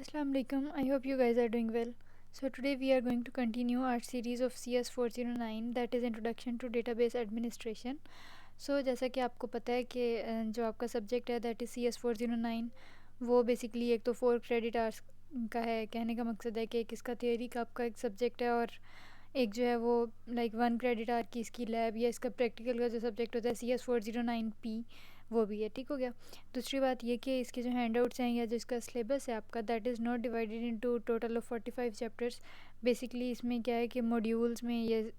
Assalamu alaikum. I hope you guys are doing well. So today we are going to continue our series of CS 409, that is Introduction to Database Administration. So जैसा कि आपको पता है कि जो आपका subject है that is CS 409, वो बेसिकली एक तो 4 क्रेडिट आवर्स का है। कहने का मकसद है कि एक इसका थियोरी का आपका एक सब्जेक्ट है और एक जो है वो लाइक 1 क्रेडिट आवर की इसकी लैब या इसका प्रैक्टिकल का जो सब्जेक्ट होता है CS 409P, वो भी है। ठीक हो गया। दूसरी बात ये कि इसके जो हैंडआउट्स हैं या जो इसका सिलेबस है आपका that is not divided into total of 45 chapters. Basically इसमें क्या है कि मॉड्यूल्स में ये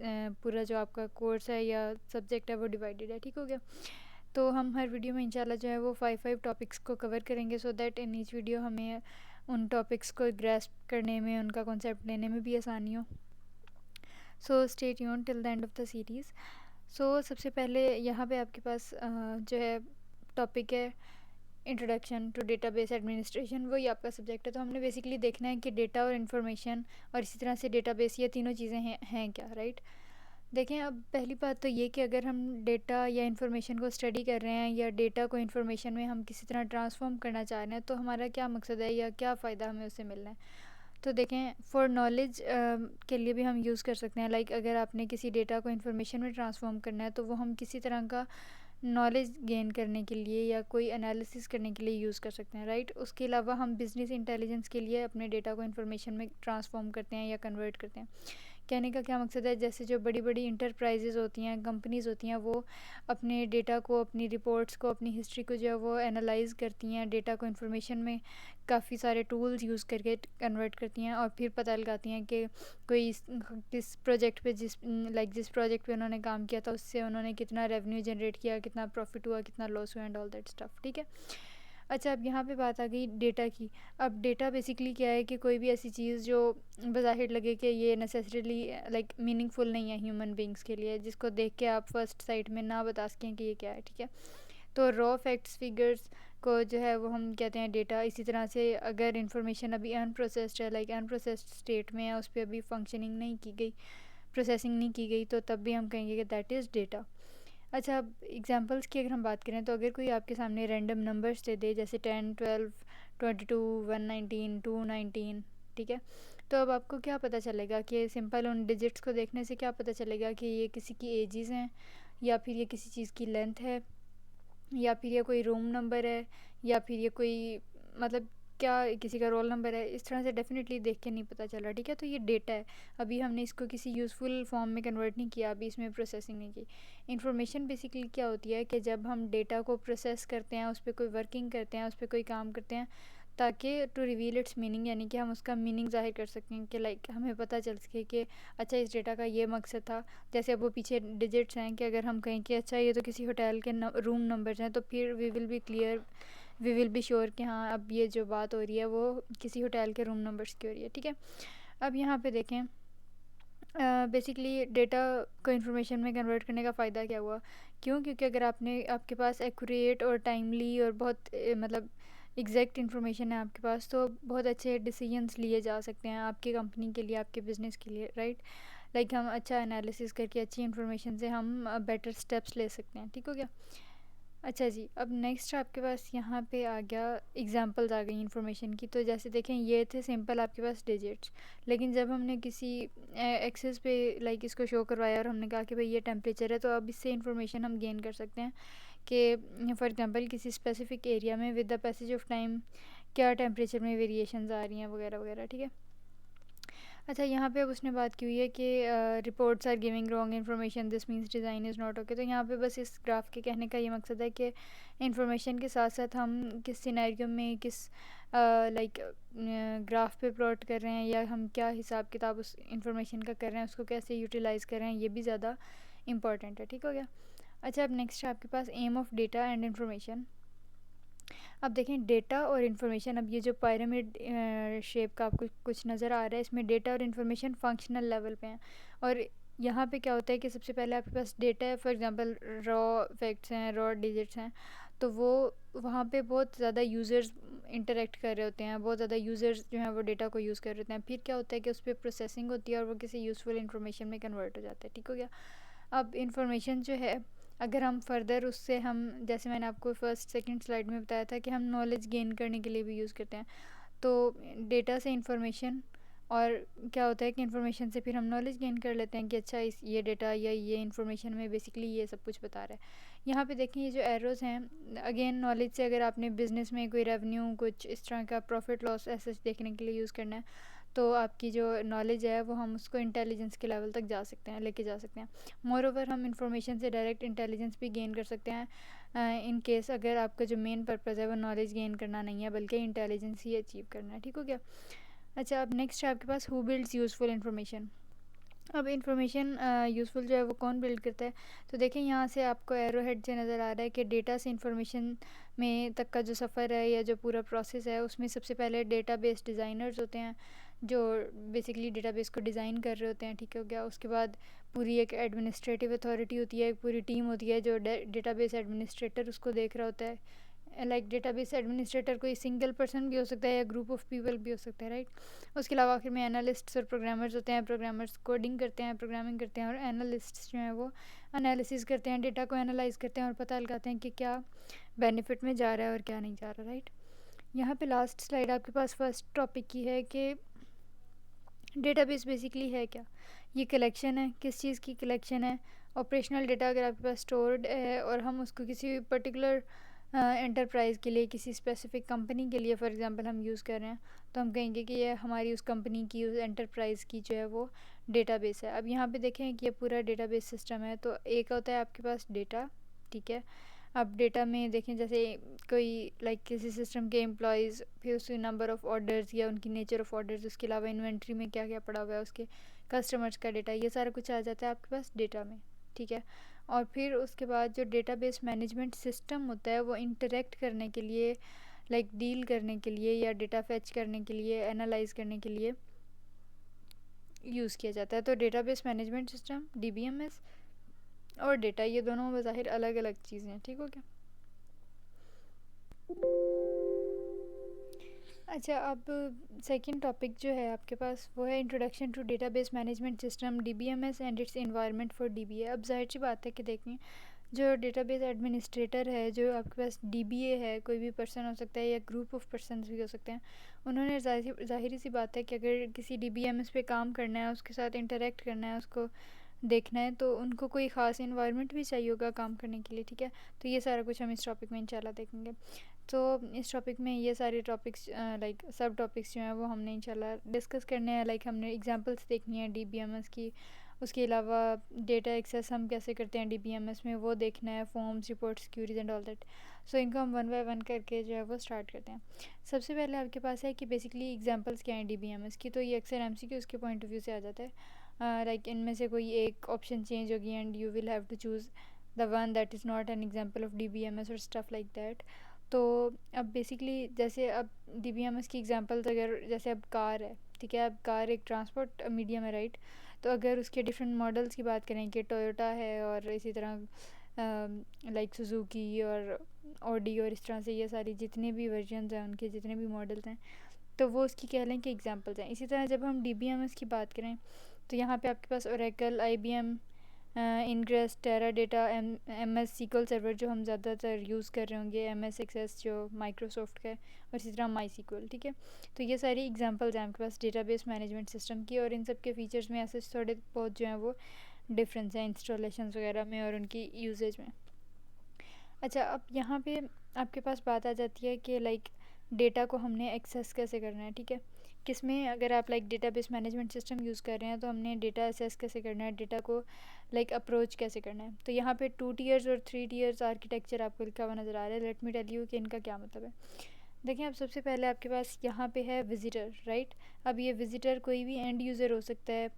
पूरा जो आपका कोर्स है या सब्जेक्ट है वो डिवाइडेड है। ठीक हो गया। तो हम हर वीडियो में इंशाल्लाह जो है वो 5 टॉपिक्स को कवर करेंगे so that in each video हमें उन टॉपिक्स को ग्रैस्प करने में, उनका कॉन्सेप्ट लेने में भी आसानी हो। So stay tuned till the end of the series. So सबसे पहले यहाँ पे आपके पास जो है टॉपिक है इंट्रोडक्शन टू डेटाबेस एडमिनिस्ट्रेशन, वही आपका सब्जेक्ट है। तो हमने बेसिकली देखना है कि डेटा और इन्फॉर्मेशन और इसी तरह से डेटाबेस, ये तीनों चीज़ें हैं क्या, राइट। देखें, अब पहली बात तो ये कि अगर हम डेटा या इन्फॉर्मेशन को स्टडी कर रहे हैं या डेटा को इन्फॉर्मेशन में हम किसी तरह ट्रांसफॉर्म करना चाह रहे हैं तो हमारा क्या मकसद है या क्या फ़ायदा हमें उससे मिलना है। तो देखें, फॉर नॉलेज के लिए भी हम यूज़ कर सकते हैं। लाइक अगर आपने किसी डेटा को इन्फॉर्मेशन में ट्रांसफॉर्म करना है तो वो हम किसी तरह का नॉलेज गेन करने के लिए या कोई एनालिसिस करने के लिए यूज़ कर सकते हैं, राइट। उसके अलावा हम बिज़नेस इंटेलिजेंस के लिए अपने डेटा को इन्फॉर्मेशन में ट्रांसफॉर्म करते हैं या कन्वर्ट करते हैं। कहने का क्या मकसद है, जैसे जो बड़ी बड़ी इंटरप्राइजेज़ होती हैं, कंपनीज़ होती हैं, वो अपने डेटा को, अपनी रिपोर्ट्स को, अपनी हिस्ट्री को जो है वो एनालाइज करती हैं, डेटा को इन्फॉर्मेशन में काफ़ी सारे टूल्स यूज़ करके कन्वर्ट करती हैं और फिर पता लगाती हैं कि कोई किस प्रोजेक्ट पे जिस प्रोजेक्ट पे उन्होंने काम किया था उससे उन्होंने कितना रेवेन्यू जनरेट किया, कितना प्रॉफिट हुआ, कितना लॉस हुआ एंड ऑल दैट स्टफ। ठीक है। अच्छा, अब यहाँ पे बात आ गई डेटा की। अब डेटा बेसिकली क्या है कि कोई भी ऐसी चीज़ जो बज़ाहिर लगे कि ये नेसेसरीली लाइक मीनिंगफुल नहीं है ह्यूमन बींग्स के लिए, जिसको देख के आप फर्स्ट साइट में ना बता सकें कि ये क्या है। ठीक है। तो रॉ फैक्ट्स, फिगर्स को जो है वो हम कहते हैं डेटा। इसी तरह से अगर इंफॉर्मेशन अभी अनप्रोसेस्ड है, लाइक अनप्रोसेस्ड स्टेट में है, उस पर अभी फंक्शनिंग नहीं की गई, प्रोसेसिंग नहीं की गई, तो तब भी हम कहेंगे कि दैट इज़ डेटा। अच्छा, अब एग्जांपल्स की अगर हम बात करें तो अगर कोई आपके सामने रैंडम नंबर्स दे दे, जैसे 10, 12, 22, 119, 219, ठीक है। तो अब आपको क्या पता चलेगा कि सिंपल उन डिजिट्स को देखने से क्या पता चलेगा कि ये किसी की एजेस हैं, या फिर ये किसी चीज़ की लेंथ है, या फिर ये कोई रूम नंबर है, या फिर ये कोई मतलब क्या किसी का रोल नंबर है। इस तरह से डेफिनेटली देख के नहीं पता चल रहा। ठीक है। तो ये डेटा है, अभी हमने इसको किसी यूज़फुल फॉर्म में कन्वर्ट नहीं किया, अभी इसमें प्रोसेसिंग नहीं की। इंफॉर्मेशन बेसिकली क्या होती है कि जब हम डेटा को प्रोसेस करते हैं, उस पर कोई वर्किंग करते हैं, उस पर कोई काम करते हैं, ताकि टू रिवील इट्स मीनिंग, यानी कि हम उसका मीनिंग ज़ाहिर कर सकें कि लाइक हमें पता चल सके कि अच्छा इस डेटा का ये मकसद था। जैसे अब वो पीछे डिजिट्स हैं कि अगर हम कहें कि अच्छा ये तो किसी होटल के रूम नंबर्स हैं, तो फिर we will be clear, we will be sure कि हाँ अब ये जो बात हो रही है वो किसी होटल के रूम नंबर्स की हो रही है। ठीक है। अब यहाँ पे देखें, बेसिकली डेटा को इन्फॉर्मेशन में कन्वर्ट करने का फ़ायदा क्या हुआ, क्यों, क्योंकि अगर आपके पास एक्यूरेट और टाइमली और बहुत मतलब एग्जैक्ट इन्फॉर्मेशन है आपके पास, तो बहुत अच्छे डिसीजंस लिए जा सकते हैं आपकी कंपनी के लिए, आपके बिज़नेस के लिए, राइट। लाइक हम अच्छा एनालिसिस करके अच्छी इन्फॉर्मेशन से हम बेटर स्टेप्स ले सकते हैं। ठीक हो गया। अच्छा जी, अब नेक्स्ट आपके पास यहाँ पे आ गया, एग्जांपल्स आ गई इन्फॉर्मेशन की। तो जैसे देखें, ये थे सिंपल आपके पास डिजिट्स, लेकिन जब हमने किसी एक्सेस पे लाइक इसको शो करवाया और हमने कहा कि भाई ये टेम्परेचर है, तो अब इससे इन्फॉर्मेशन हम गेन कर सकते हैं कि फॉर एग्जांपल किसी स्पेसिफिक एरिया में with the passage of time क्या टेम्परेचर में वेरिएशंस आ रही हैं वगैरह वगैरह। ठीक है। अच्छा, यहाँ पे अब उसने बात की हुई है कि reports are giving wrong information, this means design is not okay. तो यहाँ पे बस इस ग्राफ के कहने का ये मकसद है कि इन्फॉर्मेशन के साथ साथ हम किस सिनेरियो में किस लाइक ग्राफ पे प्लॉट कर रहे हैं, या हम क्या हिसाब किताब उस इंफॉर्मेशन का कर रहे हैं, उसको कैसे यूटिलाइज़ कर रहे हैं, ये भी ज़्यादा इंपॉर्टेंट है। ठीक हो गया। अच्छा, अब नेक्स्ट है आपके पास aim of data and information. अब देखें, डेटा और इन्फॉर्मेशन, अब ये जो पिरामिड शेप का आपको कुछ नज़र आ रहा है, इसमें डेटा और इन्फॉर्मेशन फंक्शनल लेवल पे हैं। और यहाँ पे क्या होता है कि सबसे पहले आपके पास डेटा है, फॉर एग्जांपल रॉ फैक्ट्स हैं, रॉ डिजिट्स हैं, तो वो वहाँ पे बहुत ज़्यादा यूज़र्स इंटरेक्ट कर रहे होते हैं, बहुत ज़्यादा यूज़र्स जो हैं वो डेटा को यूज़ कर रहे होते हैं। फिर क्या होता है कि उस पर प्रोसेसिंग होती है और वो किसी यूज़फुल इन्फॉर्मेशन में कन्वर्ट हो जाता है। ठीक हो गया। अब इन्फॉर्मेशन जो है, अगर हम फर्दर उससे हम, जैसे मैंने आपको फर्स्ट सेकंड स्लाइड में बताया था कि हम नॉलेज गेन करने के लिए भी यूज़ करते हैं, तो डेटा से इंफॉर्मेशन, और क्या होता है कि इन्फॉर्मेशन से फिर हम नॉलेज गेन कर लेते हैं कि अच्छा इस ये डेटा या ये इन्फॉर्मेशन में बेसिकली ये सब कुछ बता रहा है। यहाँ पे देखें ये जो एरोज़ हैं, अगेन नॉलेज से अगर आपने बिज़नेस में कोई रेवेन्यू कुछ इस तरह का प्रॉफिट लॉस ऐसे देखने के लिए यूज़ करना है, तो आपकी जो नॉलेज है वो हम उसको इंटेलिजेंस के लेवल तक जा सकते हैं, लेके जा सकते हैं। मोर ओवर हम इंफॉर्मेशन से डायरेक्ट इंटेलिजेंस भी गेन कर सकते हैं इन केस अगर आपका जो मेन पर्पज़ है वो नॉलेज गेन करना नहीं है बल्कि इंटेलिजेंस ही अचीव करना है। ठीक हो गया। अच्छा, अब नेक्स्ट है आपके पास हु बिल्ड्स यूज़फुल इन्फॉर्मेशन। अब इन्फॉर्मेशन यूज़फुल जो है वो कौन बिल्ड करता है, तो देखें यहाँ से आपको एरो हेड से नज़र आ रहा है कि डेटा से इन्फॉर्मेशन में तक का जो सफ़र है या जो पूरा प्रोसेस है उसमें सबसे पहले डेटाबेस डिज़ाइनर्स होते हैं जो बेसिकली डेटाबेस को डिज़ाइन कर रहे होते हैं। ठीक हो गया। उसके बाद पूरी एक एडमिनिस्ट्रेटिव अथॉरिटी होती है, एक पूरी टीम होती है जो डेटाबेस एडमिनिस्ट्रेटर उसको देख रहा होता है। लाइक डेटाबेस एडमिनिस्ट्रेटर कोई सिंगल पर्सन भी हो सकता है या ग्रुप ऑफ पीपल भी हो सकता है, राइट। उसके अलावा आखिर में एनालिस्ट्स और प्रोग्रामर्स होते हैं। प्रोग्रामर्स कोडिंग करते हैं, प्रोग्रामिंग करते हैं, और एनालिस्ट्स जो हैं वो एनालिसिस करते हैं, डेटा को एनालाइज करते हैं और पता लगाते हैं कि क्या बेनिफिट में जा रहा है और क्या नहीं जा रहा, राइट। यहाँ पे लास्ट स्लाइड आपके पास फर्स्ट टॉपिक की है कि डेटाबेस बेसिकली है क्या। ये कलेक्शन है, किस चीज़ की कलेक्शन है। ऑपरेशनल डेटा अगर आपके पास स्टोर्ड है और हम उसको किसी पर्टिकुलर एंटरप्राइज़ के लिए, किसी स्पेसिफिक कंपनी के लिए फॉर एग्जांपल हम यूज़ कर रहे हैं, तो हम कहेंगे कि ये हमारी उस कंपनी की, उस एंटरप्राइज़ की जो है वो डेटाबेस है। अब यहाँ पे देखें कि ये पूरा डेटाबेस सिस्टम है। तो एक होता है आपके पास डेटा, ठीक है। अब डेटा में देखें जैसे कोई लाइक किसी सिस्टम के एम्प्लॉयज़, फिर उसकी नंबर ऑफ़ ऑर्डर्स या उनकी नेचर ऑफ़ ऑर्डर्स, उसके अलावा इन्वेंट्री में क्या क्या पड़ा हुआ है, उसके कस्टमर्स का डेटा, ये सारा कुछ आ जाता है आपके पास डेटा में, ठीक है। और फिर उसके बाद जो डेटाबेस मैनेजमेंट सिस्टम होता है वो इंटरेक्ट करने के लिए, लाइक डील करने के लिए या डेटा फैच करने के लिए, एनालाइज करने के लिए यूज़ किया जाता है। तो डेटाबेस मैनेजमेंट सिस्टम DBMS और डेटा, ये दोनों बज़ाहिर अलग अलग चीज़ें हैं। ठीक हो गया। अच्छा, अब सेकंड टॉपिक जो है आपके पास वो है introduction to database management system DBMS and its environment for DBA। अब जाहिर सी बात है कि देखें जो डेटाबेस एडमिनिस्ट्रेटर है, जो आपके पास DBA है, कोई भी पर्सन हो सकता है या ग्रुप ऑफ पर्सनस भी हो सकते हैं, उन्होंने ज़ाहिर सी बात है कि अगर किसी DBMS पे काम करना है, उसके साथ इंटरेक्ट करना है, उसको देखना है, तो उनको कोई ख़ास इन्वायरमेंट भी चाहिए होगा काम करने के लिए, ठीक है। तो ये सारा कुछ हम इस टॉपिक में इंशाल्लाह देखेंगे। तो इस टॉपिक में ये सारे टॉपिक्स लाइक सब टॉपिक्स जो हैं वो हमने इंशाल्लाह डिस्कस करने हैं। लाइक हमने एग्जांपल्स देखनी है DBMS की, उसके अलावा डेटा एक्सेस हम कैसे करते हैं DBMS में वो देखना है, forms, reports, queries and all that. So इनको हम वन बाय वन करके जो है वो स्टार्ट करते हैं। सबसे पहले आपके पास है कि बेसिकली एग्जांपल्स क्या हैं DBMS की, तो ये अक्सर MCQ के पॉइंट ऑफ व्यू से आ जाता है। लाइक इनमें से कोई एक ऑप्शन चेंज होगी and you will have to choose the one that is not an example of DBMS और स्टफ लाइक दैट। तो अब बेसिकली जैसे अब DBMS की एग्जांपल्स, अगर जैसे अब कार है, ठीक है। अब कार एक ट्रांसपोर्ट मीडियम है, राइट। तो अगर उसके डिफरेंट मॉडल्स की बात करें कि टोयोटा है और इसी तरह लाइक सुजुकी और ऑडी और इस तरह से ये सारी जितने भी वर्जन्स हैं, उनके जितने भी मॉडल्स हैं, तो वो उसकी कह लें कि एग्जांपल्स हैं। इसी तरह जब हम DBMS की बात करें तो यहाँ पे आपके पास Oracle, IBM, Ingres, Teradata, MS SQL server जो हम ज़्यादातर यूज़ कर रहे होंगे, MS एक्सेस जो माइक्रोसॉफ्ट का है, और इसी तरह MySQL, ठीक है। तो ये सारी एग्जांपल्स हैं आपके पास डेटाबेस मैनेजमेंट सिस्टम की, और इन सब के फीचर्स में ऐसे थोड़े बहुत जो हैं वो डिफरेंस हैं इंस्टॉलेशन वगैरह में और उनकी यूजेज में। अच्छा, अब यहाँ पे आपके पास बात आ जाती है कि लाइक डेटा को हमने एक्सेस कैसे करना है, ठीक है। किस में अगर आप like database management system use कर रहे हैं तो हमने डेटा एक्सेस कैसे करना है, डेटा को लाइक अप्रोच कैसे करना है। तो यहाँ पे 2 टीयर्स और 3 टीयर्स आर्किटेक्चर आपको लिखा हुआ नज़र आ रहा है। लेट मी टेल यू कि इनका क्या मतलब है। देखिए, अब सबसे पहले आपके पास यहाँ पे है विज़िटर, राइट। अब ये विज़िटर कोई भी एंड यूज़र हो सकता है,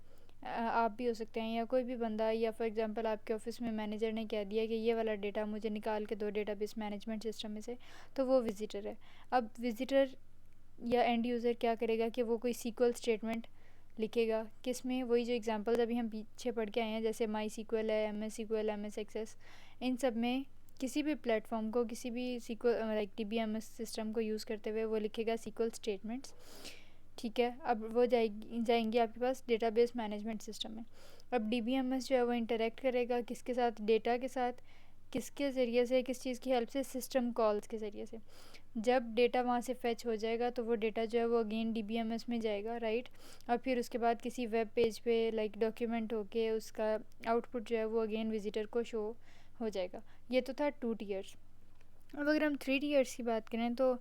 आप भी हो सकते हैं या कोई भी बंदा, या फॉर एग्जांपल आपके ऑफिस में मैनेजर ने कह दिया कि ये वाला डेटा मुझे निकाल के दो डेटाबेस मैनेजमेंट सिस्टम में से, तो वो विज़िटर है। अब विज़िटर या एंड यूज़र क्या करेगा कि वो कोई SQL स्टेटमेंट लिखेगा, किस में, वही जो एग्जांपल्स अभी हम पीछे पढ़ के आए हैं, जैसे MySQL है, MS SQL, MS एक्सेस, इन सब में किसी भी प्लेटफॉर्म को, किसी भी SQL लाइक DBMS सिस्टम को यूज़ करते हुए वो लिखेगा SQL स्टेटमेंट्स, ठीक है। अब वो जाएंगी आपके पास डेटाबेस मैनेजमेंट सिस्टम में। अब DBMS जो है वो इंटरेक्ट करेगा किसके साथ, डेटा के साथ, किसके ज़रिए से, किस चीज़ की हेल्प से, सिस्टम कॉल्स के ज़रिए से। जब डेटा वहाँ से फेच हो जाएगा तो वो डेटा जो है वो अगेन DBMS में जाएगा, राइट। और फिर उसके बाद किसी वेब पेज पे लाइक डॉक्यूमेंट होके उसका आउटपुट जो है वो अगेन विजिटर को शो हो जाएगा। ये तो था 2 टीयर्स। अब अगर हम 3 टीयर्स की बात करें तो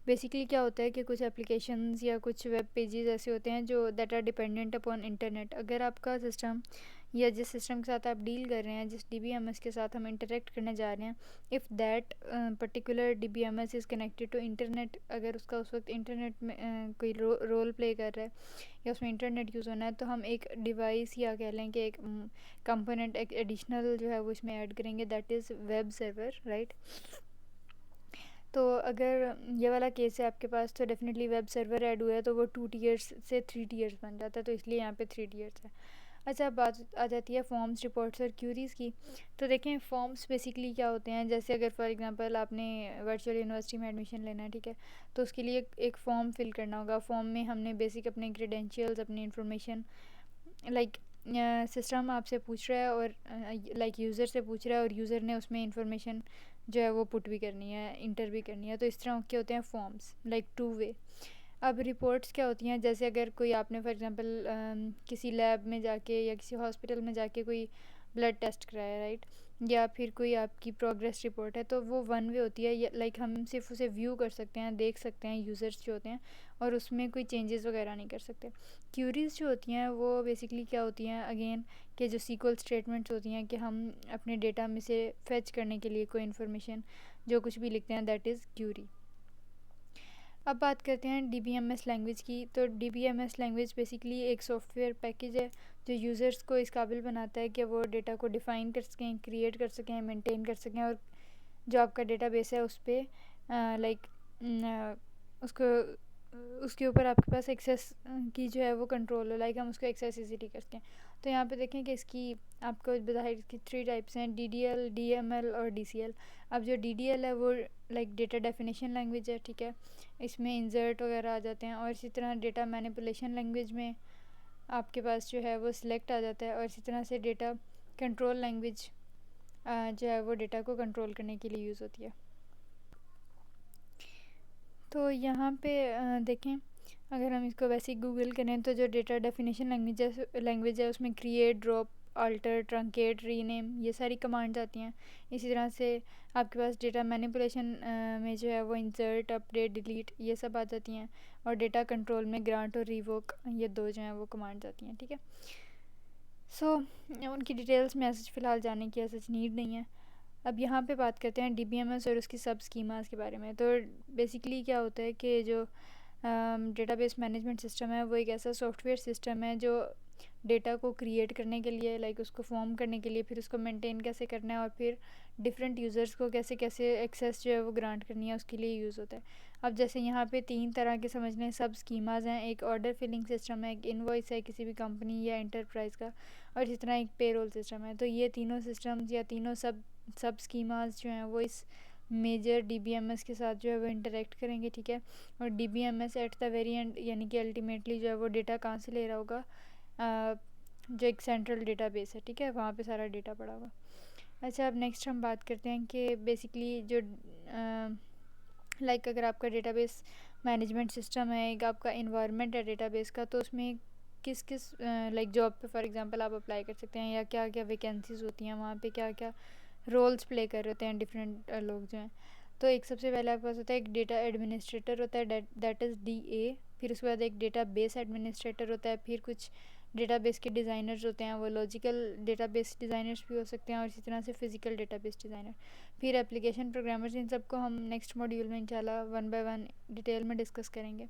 बेसिकली क्या होता है कि कुछ एप्लीकेशंस या कुछ वेब पेजेस ऐसे होते हैं जो that are dependent upon internet. अगर आपका सिस्टम या जिस सिस्टम के साथ आप डील कर रहे हैं, जिस DBMS के साथ हम इंटरेक्ट करने जा रहे हैं, if that particular DBMS is connected to internet, अगर उसका उस वक्त इंटरनेट में कोई रोल प्ले कर रहा है या उसमें इंटरनेट यूज़ होना है, तो हम एक डिवाइस या कह लें कि एक कंपोनेंट एक एडिशनल जो है वो इसमें ऐड करेंगे, that is web server, right. तो अगर ये वाला केस है आपके पास तो डेफिनेटली वेब सर्वर ऐड हुआ है तो वो 2 टीयर्स से 3 टीयर्स बन जाता है, तो इसलिए यहाँ पे 3 टीयर्स है। अच्छा, अब बात आ जाती है फॉर्म्स, रिपोर्ट्स और क्यूरीज़ की। तो देखें फॉर्म्स बेसिकली क्या होते हैं, जैसे अगर फॉर एग्जांपल आपने वर्चुअल यूनिवर्सिटी में एडमिशन लेना है, ठीक है, तो उसके लिए एक फ़ॉर्म फिल करना होगा। फॉर्म में हमने बेसिक अपने क्रेडेंशियल्स, अपनी इन्फॉर्मेशन लाइक सिस्टम आपसे पूछ रहा है और लाइक यूज़र से पूछ रहा है और यूज़र ने उसमें इंफॉर्मेशन जो है वो पुट भी करनी है, इंटर भी करनी है। तो इस तरह के होते हैं फॉर्म्स, लाइक 2 वे। अब रिपोर्ट्स क्या होती हैं, जैसे अगर कोई आपने फॉर एग्जांपल किसी लैब में जाके या किसी हॉस्पिटल में जाके कोई ब्लड टेस्ट कराया, राइट, या फिर कोई आपकी प्रोग्रेस रिपोर्ट है, तो वो 1 वे होती है। लाइक हम सिर्फ उसे व्यू कर सकते हैं, देख सकते हैं यूज़र्स जो होते हैं, और उसमें कोई चेंजेस वगैरह नहीं कर सकते। क्यूरीज़ जो होती हैं वो बेसिकली क्या होती हैं, अगेन कि जो सीक्वल स्टेटमेंट्स होती हैं कि हम अपने डेटा में से फेच करने के लिए कोई इन्फॉर्मेशन जो कुछ भी लिखते हैं, दैट इज़ क्यूरी। अब बात करते हैं DBMS लैंग्वेज की। तो DBMS लैंग्वेज बेसिकली एक सॉफ्टवेयर पैकेज है जो यूज़र्स को इस काबिल बनाता है कि वो डेटा को डिफ़ाइन कर सकें, क्रिएट कर सकें, मेंटेन कर सकें, और जो आपका डेटाबेस है उस पर लाइक उसको उसके ऊपर आपके पास एक्सेस की जो है वो कंट्रोल हो, लाइक हम उसको एक्सेस इजीली कर सकें। तो यहाँ पे देखें कि इसकी आपको बताइए इसकी 3 टाइप्स हैं, DDL, DML और DCL। अब जो DDL है वो लाइक डेटा डेफिनेशन लैंग्वेज है, ठीक है, इसमें इंसर्ट वगैरह आ जाते हैं, और इसी तरह डेटा मैनिपुलेशन लैंग्वेज में आपके पास जो है वो सिलेक्ट आ जाता है, और इसी तरह से डेटा कंट्रोल लैंग्वेज जो है वो डेटा को कंट्रोल करने के लिए यूज़ होती है। तो यहाँ पे देखें, अगर हम इसको वैसे ही गूगल करें तो जो डेटा डेफिनेशन लैंग्वेज है उसमें create, drop, alter, truncate, rename, ये सारी कमांड्स आती हैं। इसी तरह से आपके पास डेटा मैनिपुलेशन में जो है वो इंसर्ट, अपडेट, डिलीट, ये सब आ जाती हैं, और डेटा कंट्रोल में ग्रांट और रिवोक, ये 2 जो हैं वो कमांड्स आती हैं, ठीक है। सो उनकी डिटेल्स में ऐसा फ़िलहाल जाने की ऐसा नीड नहीं है। अब यहाँ पे बात करते हैं DBMS और उसकी सब स्कीमास के बारे में। तो बेसिकली क्या होता है कि जो डेटाबेस मैनेजमेंट सिस्टम है वो एक ऐसा सॉफ्टवेयर सिस्टम है जो डेटा को क्रिएट करने के लिए, लाइक उसको फॉर्म करने के लिए, फिर उसको मेंटेन कैसे करना है, और फिर डिफरेंट यूज़र्स को कैसे कैसे एक्सेस जो है वो ग्रांट करनी है, उसके लिए यूज़ होता है। अब जैसे यहाँ पे 3 तरह के समझ लें सब स्कीमाज हैं। एक ऑर्डर फिलिंग सिस्टम है, एक इनवॉइस है किसी भी कंपनी या एंटरप्राइज़ का, और इस तरह एक पेरोल सिस्टम है। तो ये तीनों सिस्टम्स या तीनों सब स्कीमाज जो हैं वो इस मेजर DBMS के साथ जो है वो इंटरेक्ट करेंगे, ठीक है। और DBMS at the very and यानी कि अल्टीमेटली जो है वो डेटा कहाँ से ले रहा होगा, जो एक सेंट्रल डेटाबेस है, ठीक है, वहाँ पे सारा डेटा पड़ा होगा। अच्छा, अब नेक्स्ट हम बात करते हैं कि बेसिकली जो लाइक अगर आपका डेटाबेस मैनेजमेंट सिस्टम है, एक आपका इन्वायरमेंट है डेटाबेस का, तो उसमें किस किस लाइक जॉब पे फॉर एग्जांपल आप अप्लाई कर सकते हैं, या क्या क्या वैकेंसीज़ होती हैं वहाँ पे, क्या क्या रोल्स प्ले कर रहे होते हैं डिफरेंट लोग जो हैं। तो एक सबसे पहले आपके पास होता है एक डेटा एडमिनिस्ट्रेटर होता है, दैट इज़ DA। फिर उसके बाद एक डेटा बेस एडमिनिस्ट्रेटर होता है। फिर कुछ डेटाबेस के डिज़ाइनर्स होते हैं, वो लॉजिकल डेटाबेस डिज़ाइनर्स भी हो सकते हैं, और इसी तरह से फिज़िकल डेटाबेस डिज़ाइनर, फिर एप्लीकेशन प्रोग्रामर्स। इन सबको हम नेक्स्ट मॉड्यूल में इंशाल्लाह 1 बाय 1 डिटेल में डिस्कस करेंगे।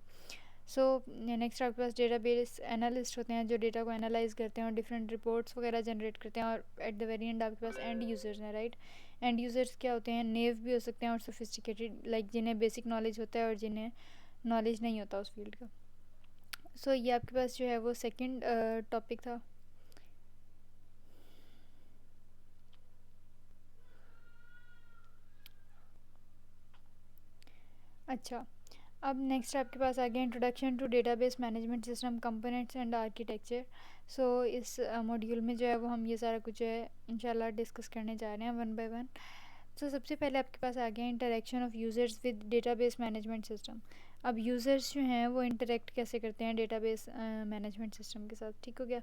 सो नेक्स्ट आपके पास डेटाबेस एनालिस्ट होते हैं जो डेटा को एनालाइज करते हैं और डिफरेंट रिपोर्ट्स वगैरह जनरेट करते हैं। और एट द वेरी एंड आपके पास एंड यूज़र्स हैं, राइट। एंड यूज़र्स क्या होते हैं, नेव भी हो सकते हैं और सोफिस्टिकेटेड, लाइक जिन्हें बेसिक नॉलेज होता है और जिन्हें नॉलेज नहीं होता उस फील्ड का। सो ये आपके पास जो है वो सेकंड टॉपिक था। अच्छा, अब नेक्स्ट आपके पास आ गया introduction to database management system components and architecture. So इस मॉड्यूल में जो है वो हम ये सारा कुछ जो है इंशाल्लाह डिस्कस करने जा रहे हैं 1 बाय 1। तो सबसे पहले आपके पास आ गया interaction of users with database management system. अब यूज़र्स जो हैं वो इंटरेक्ट कैसे करते हैं डेटाबेस मैनेजमेंट सिस्टम के साथ, ठीक हो गया।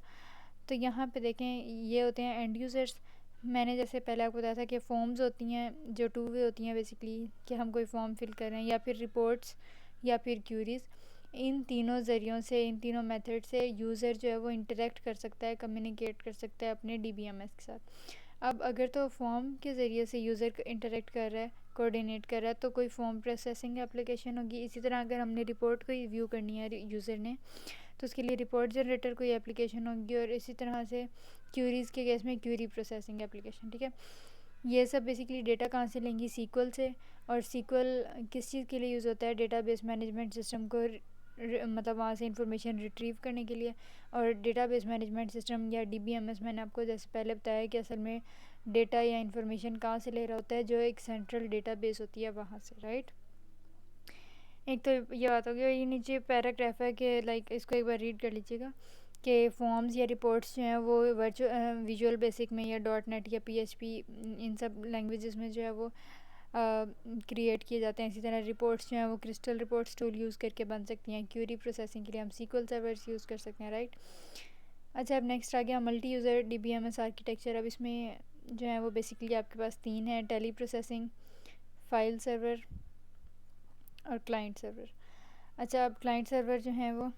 तो यहाँ पे देखें ये होते हैं एंड यूज़र्स। मैंने जैसे पहले आपको बताया था कि फॉर्म्स होती हैं जो टू वे होती हैं बेसिकली, कि हम कोई फॉर्म फिल कर रहे हैं या फिर रिपोर्ट्स या फिर क्यूरीज़। इन तीनों ज़रियों से, इन तीनों मेथड से यूज़र जो है वो इंटरेक्ट कर सकता है, कम्युनिकेट कर सकता है अपने DBMS के साथ। अब अगर तो फॉर्म के ज़रिए से यूज़र इंटरेक्ट कर रहा है, कोऑर्डिनेट कर रहा है, तो कोई फॉर्म प्रोसेसिंग एप्लीकेशन होगी। इसी तरह अगर हमने रिपोर्ट कोई व्यू करनी है यूज़र ने, तो उसके लिए रिपोर्ट जनरेटर कोई एप्लीकेशन होगी। और इसी तरह से क्यूरीज़ के केस में क्यूरी प्रोसेसिंग एप्लीकेशन, ठीक है। ये सब बेसिकली डेटा कहाँ से लेंगी, सीक्वल से। और सीक्वल किस चीज़ के लिए यूज़ होता है, डेटाबेस मैनेजमेंट सिस्टम को मतलब वहाँ से इंफॉर्मेशन रिट्रीव करने के लिए। और डेटाबेस मैनेजमेंट सिस्टम या DBMS, मैंने आपको जैसे पहले बताया कि असल में डेटा या इंफॉर्मेशन कहाँ से ले रहा होता है, जो एक सेंट्रल डेटाबेस होती है वहाँ से, राइट। एक तो ये बात हो गई। ये नीचे पैराग्राफ है कि लाइक इसको एक बार रीड कर लीजिएगा कि फॉर्म्स या रिपोर्ट्स जो हैं वो विजुअल बेसिक में या .NET या PHP इन सब लैंग्वेजेस में जो है वो क्रिएट किए जाते हैं। इसी तरह रिपोर्ट्स जो हैं वो क्रिस्टल रिपोर्ट्स टूल यूज़ करके बन सकती हैं। क्यूरी प्रोसेसिंग के लिए हम SQL सर्वर्स यूज़ कर सकते हैं, राइट। अच्छा, अब नेक्स्ट आ गया मल्टी यूज़र DBMS आर्किटेक्चर। अब इसमें जो है वो बेसिकली आपके पास तीन है, टेली प्रोसेसिंग, फाइल सर्वर और क्लाइंट सर्वर। अच्छा, अब क्लाइंट सर्वर जो है वो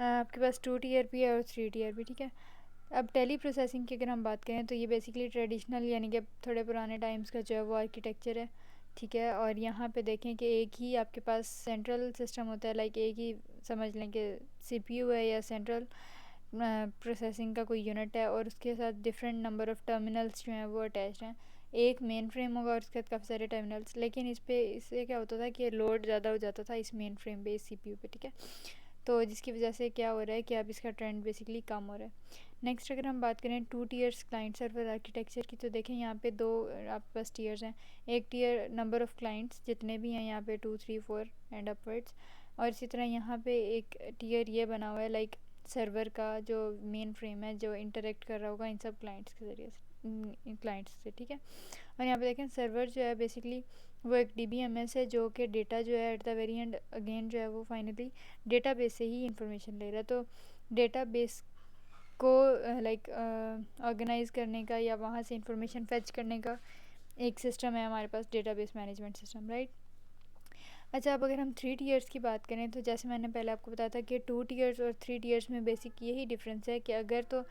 आपके पास 2 टीयर भी है और 3 टीयर भी, ठीक है। अब टेली प्रोसेसिंग की अगर हम बात करें तो ये बेसिकली ट्रेडिशनल यानी कि थोड़े पुराने टाइम्स का जो है वो आर्किटेक्चर है, ठीक है। और यहाँ पे देखें कि एक ही आपके पास सेंट्रल सिस्टम होता है, लाइक एक ही समझ लें कि CPU है या सेंट्रल प्रोसेसिंग का कोई यूनिट है, और उसके साथ डिफरेंट नंबर ऑफ़ टर्मिनल्स जो हैं वो अटैच्ड हैं। एक मेन फ्रेम होगा और उसके बाद काफ़ी सारे टर्मिनल्स। लेकिन इससे क्या होता था कि लोड ज़्यादा हो जाता था इस मेन फ्रेम पे, इस CPU पे, ठीक है। तो जिसकी वजह से क्या हो रहा है कि अब इसका ट्रेंड बेसिकली कम हो रहा है। नेक्स्ट अगर हम बात करें 2 टीयर्स क्लाइंट सर्वर आर्किटेक्चर की, तो देखें यहाँ पे दो आपके पास टीयर्स हैं। एक टीयर नंबर ऑफ़ क्लाइंट्स जितने भी हैं यहाँ पे 2 3 4 एंड अपवर्ड्स। और इसी तरह यहाँ पे एक टीयर ये बना हुआ है लाइक सर्वर का जो मेन फ्रेम है जो इंटरेक्ट कर रहा होगा इन सब क्लाइंट्स के ज़रिए से, क्लाइंट्स से, ठीक है। और यहाँ पे देखें सर्वर जो है बेसिकली वो एक DBMS है जो कि डेटा जो है at the very and again जो है वो फाइनली डेटाबेस से ही इंफॉर्मेशन ले रहा है। तो डेटाबेस को लाइक ऑर्गेनाइज़ करने का या वहाँ से इंफॉर्मेशन फेच करने का एक सिस्टम है हमारे पास, डेटाबेस मैनेजमेंट सिस्टम, राइट। अच्छा, अब अगर हम 3 टीयर्स की बात करें तो जैसे मैंने पहले आपको बताया था कि 2 टीयर्स और 3 टीयर्स में बेसिक यही डिफरेंस है कि अगर तो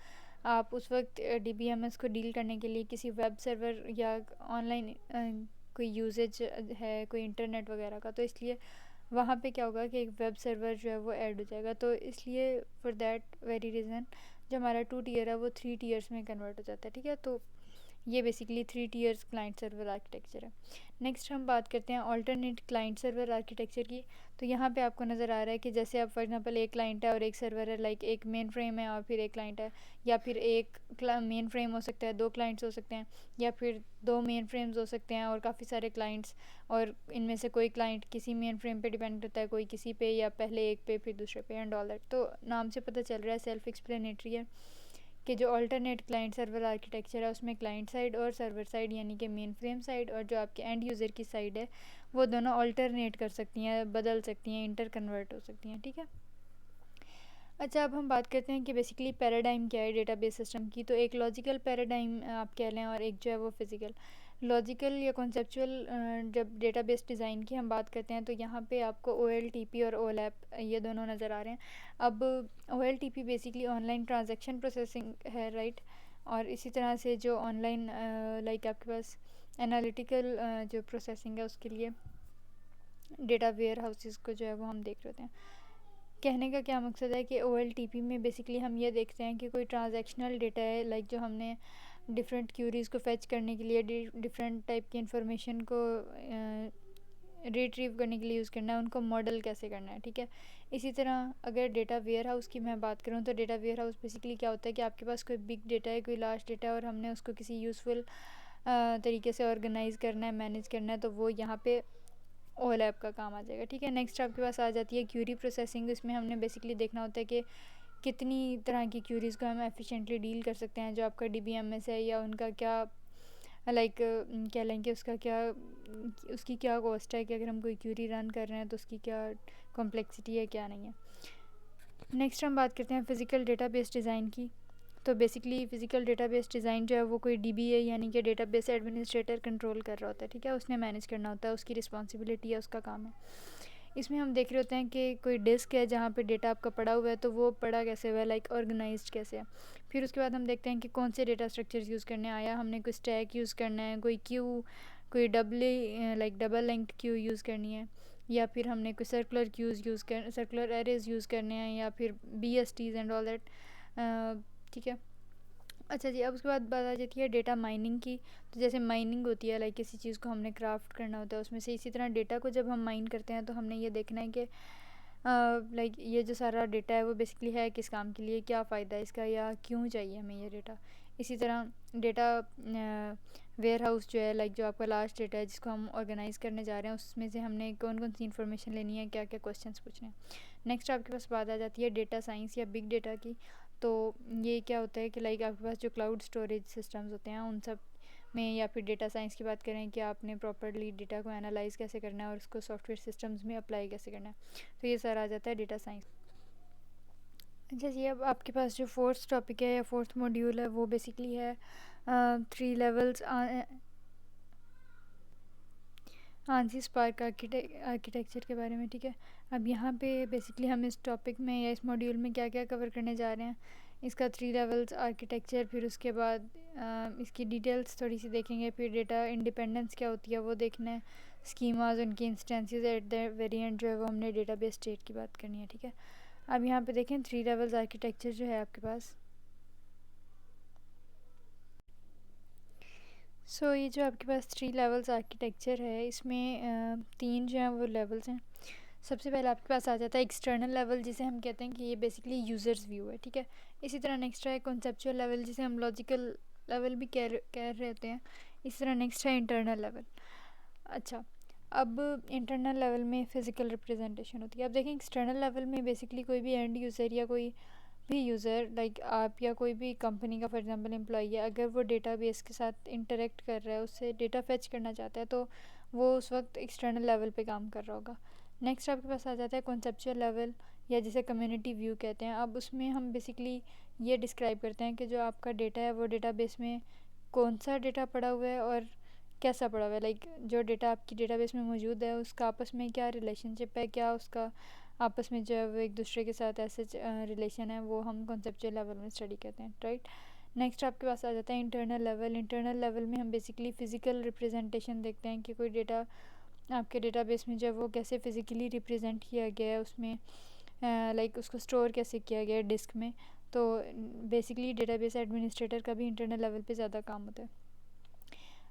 आप उस वक्त DBMS को डील करने के लिए किसी वेब सर्वर या ऑनलाइन कोई यूजेज है, कोई इंटरनेट वगैरह का, तो इसलिए वहाँ पे क्या होगा कि एक वेब सर्वर जो है वो ऐड हो जाएगा। तो इसलिए फॉर दैट वेरी रीज़न जो हमारा 2 टीयर है वो 3 टीयर्स में कन्वर्ट हो जाता है, ठीक है। तो ये basically 3 tears client server architecture है। नेक्स्ट हम बात करते हैं अल्टरनेट क्लाइंट सर्वर आर्किटेक्चर की। तो यहाँ पे आपको नज़र आ रहा है कि जैसे अब फॉर एग्जांपल एक क्लाइंट है और एक सर्वर है, लाइक एक मेन फ्रेम है और फिर एक क्लाइंट है, या फिर एक मेन फ्रेम हो सकता है, दो क्लाइंट्स हो सकते हैं, या फिर दो मेन फ्रेम्स हो सकते हैं और काफ़ी सारे क्लाइंट्स। और इनमें से कोई क्लाइंट किसी मेन फ्रेम पे डिपेंड करता है, कोई किसी पे, या पहले एक पे फिर दूसरे पे, एंड ऑल दैट। तो नाम से पता चल रहा है, सेल्फ एक्सप्लेनेटरी है कि जो अल्टरनेट क्लाइंट सर्वर आर्किटेक्चर है उसमें क्लाइंट साइड और सर्वर साइड यानी कि मेन फ्रेम साइड और जो आपके एंड यूज़र की साइड है वो दोनों अल्टरनेट कर सकती हैं, बदल सकती हैं, इंटर कन्वर्ट हो सकती हैं, ठीक है। अच्छा, अब हम बात करते हैं कि बेसिकली पैराडाइम क्या है डेटाबेस सिस्टम की। तो एक लॉजिकल पैराडाइम आप कह लें और एक जो है वो फिज़िकल। लॉजिकल या कॉन्सेप्चुअल जब डेटाबेस डिज़ाइन की हम बात करते हैं तो यहाँ पे आपको OLTP और OLAP ये दोनों नज़र आ रहे हैं। अब OLTP basically online transaction processing है, राइट। और इसी तरह से जो ऑनलाइन लाइक आपके पास एनालिटिकल जो प्रोसेसिंग है उसके लिए डेटा वेयर हाउसेस को जो है वो हम देख रहे होते हैं। कहने का क्या मकसद है कि OLTP में बेसिकली हम ये देखते हैं कि कोई ट्रांजैक्शनल डेटा है, लाइक जो हमने डिफरेंट क्यूरीज़ को फेच करने के लिए डिफरेंट टाइप की इंफॉर्मेशन को रिट्रीव करने के लिए यूज़ करना है, उनको मॉडल कैसे करना है, ठीक है। इसी तरह अगर डेटा वेयर हाउस की मैं बात करूँ तो डेटा वेयर हाउस बेसिकली क्या होता है कि आपके पास कोई बिग डेटा है, कोई लार्ज डेटा है और हमने उसको किसी यूज़फुल तरीके से ऑर्गेनाइज़ करना है, मैनेज करना है, तो वो यहाँ पे OLAP का काम आ जाएगा, ठीक है। नेक्स्ट आपके पास आ जाती है क्यूरी प्रोसेसिंग। इसमें हमने बेसिकली देखना होता है कि कितनी तरह की क्यूरीज़ को हम एफिशिएंटली डील कर सकते हैं, जो आपका DBMS है या उनका क्या लाइक कह लें कि उसकी क्या कॉस्ट है कि अगर हम कोई क्यूरी रन कर रहे हैं तो उसकी क्या कॉम्प्लेक्सिटी है, क्या नहीं है। नेक्स्ट हम बात करते हैं फ़िज़िकल डेटाबेस डिज़ाइन की। तो बेसिकली फ़िज़िकल डेटाबेस डिज़ाइन जो है वो कोई डीबीए यानी कि डेटाबेस एडमिनिस्ट्रेटर कंट्रोल कर रहा होता है, ठीक है, उसने मैनेज करना होता है, उसकी रिस्पॉन्सिबिलिटी है, उसका काम है। इसमें हम देख रहे होते हैं कि कोई डिस्क है जहाँ पे डेटा आपका पड़ा हुआ है, तो वो पड़ा कैसे हुआ है, लाइक ऑर्गेनाइज्ड कैसे है। फिर उसके बाद हम देखते हैं कि कौन से डेटा स्ट्रक्चर्स यूज़ करने आया, हमने कोई स्टैक यूज़ करना है, कोई क्यू, कोई डबल लेंथ क्यू यूज़ करनी है, या फिर हमने कोई सर्कुलर एरेज यूज़ करने हैं, या फिर BSTs एंड ऑल दैट, ठीक है। अच्छा जी, अब उसके बाद बात आ जाती है डेटा माइनिंग की। तो जैसे माइनिंग होती है, लाइक किसी चीज़ को हमने क्राफ्ट करना होता है उसमें से, इसी तरह डेटा को जब हम माइन करते हैं तो हमने ये देखना है कि लाइक ये जो सारा डेटा है वो बेसिकली है किस काम के लिए, क्या फ़ायदा है इसका, या क्यों चाहिए हमें ये डेटा। इसी तरह डेटा वेयर हाउस जो है, लाइक जो आपका लास्ट डेटा है जिसको हम ऑर्गेनाइज़ करने जा रहे हैं, उसमें से हमने कौन कौन सी इन्फॉर्मेशन लेनी है, क्या क्या क्वेश्चंस पूछने हैं। नेक्स्ट आपके पास बात आ जाती है डेटा साइंस या बिग डेटा की। तो ये क्या होता है कि लाइक आपके पास जो क्लाउड स्टोरेज सिस्टम्स होते हैं उन सब में, या फिर डेटा साइंस की बात करें कि आपने प्रॉपर्ली डेटा को एनालाइज कैसे करना है और उसको सॉफ्टवेयर सिस्टम्स में अप्लाई कैसे करना है, तो ये सारा आ जाता है डेटा साइंस। अच्छा जी, अब आपके पास जो फोर्थ टॉपिक है या फोर्थ मॉड्यूल है वो बेसिकली है 3 लेवल्स आंसी स्पार्क आर्किटेक्चर के बारे में, ठीक है। अब यहाँ पे बेसिकली हम इस टॉपिक में या इस मॉड्यूल में क्या क्या कवर करने जा रहे हैं, इसका 3 लेवल्स आर्किटेक्चर, फिर उसके बाद इसकी डिटेल्स थोड़ी सी देखेंगे, फिर डेटा इंडिपेंडेंस क्या होती है वो देखना है, स्कीमाज, उनकी instances, at the very and जो है वो हमने डेटाबेस स्टेट की बात करनी है, ठीक है। अब यहाँ पे देखें 3 लेवल्स आर्किटेक्चर जो है आपके पास। ये जो आपके पास 3 लेवल्स आर्किटेक्चर है, इसमें 3 जो हैं वो लेवल्स हैं। सबसे पहले आपके पास आ जाता है एक्सटर्नल लेवल, जिसे हम कहते हैं कि ये बेसिकली यूज़र्स व्यू है, ठीक है। इसी तरह नेक्स्ट है कॉन्सेप्चुअल लेवल, जिसे हम लॉजिकल लेवल भी कह रहे होते हैं। इसी तरह नेक्स्ट है इंटरनल लेवल। अच्छा, अब इंटरनल लेवल में फ़िज़िकल रिप्रेजेंटेशन होती है। अब देखें एक्सटर्नल लेवल में बेसिकली कोई भी एंड यूज़र या कोई भी यूज़र, लाइक आप या कोई भी कंपनी का फॉर एग्जांपल एम्प्लॉई है, अगर वो डेटाबेस के साथ इंटरेक्ट कर रहा है, उससे डेटा फेच करना चाहता है, तो वो उस वक्त एक्सटर्नल लेवल पे काम कर रहा होगा। नेक्स्ट आपके पास आ जाता है कॉन्सेप्चुअल लेवल, या जिसे कम्युनिटी व्यू कहते हैं। अब उसमें हम बेसिकली ये डिस्क्राइब करते हैं कि जो आपका डेटा है वो डेटाबेस में कौन सा डेटा पड़ा हुआ है और कैसा पड़ा हुआ है, लाइक जो डेटा आपकी डेटाबेस में मौजूद है उसका आपस में क्या रिलेशनशिप है, क्या उसका आपस में जो है वो एक दूसरे के साथ ऐसे रिलेशन है, वो हम कॉन्सेप्चुअल लेवल में स्टडी करते हैं, राइट। नेक्स्ट आपके पास आ जाता है इंटरनल लेवल। इंटरनल लेवल में हम बेसिकली फ़िज़िकल रिप्रेजेंटेशन देखते हैं कि कोई डेटा आपके डेटाबेस में जो है वो कैसे फ़िज़िकली रिप्रेजेंट किया गया है, उसमें लाइक उसको स्टोर कैसे किया गया है डिस्क में। तो बेसिकली डेटाबेस एडमिनिस्ट्रेटर का भी इंटरनल लेवल पे ज़्यादा काम होता है।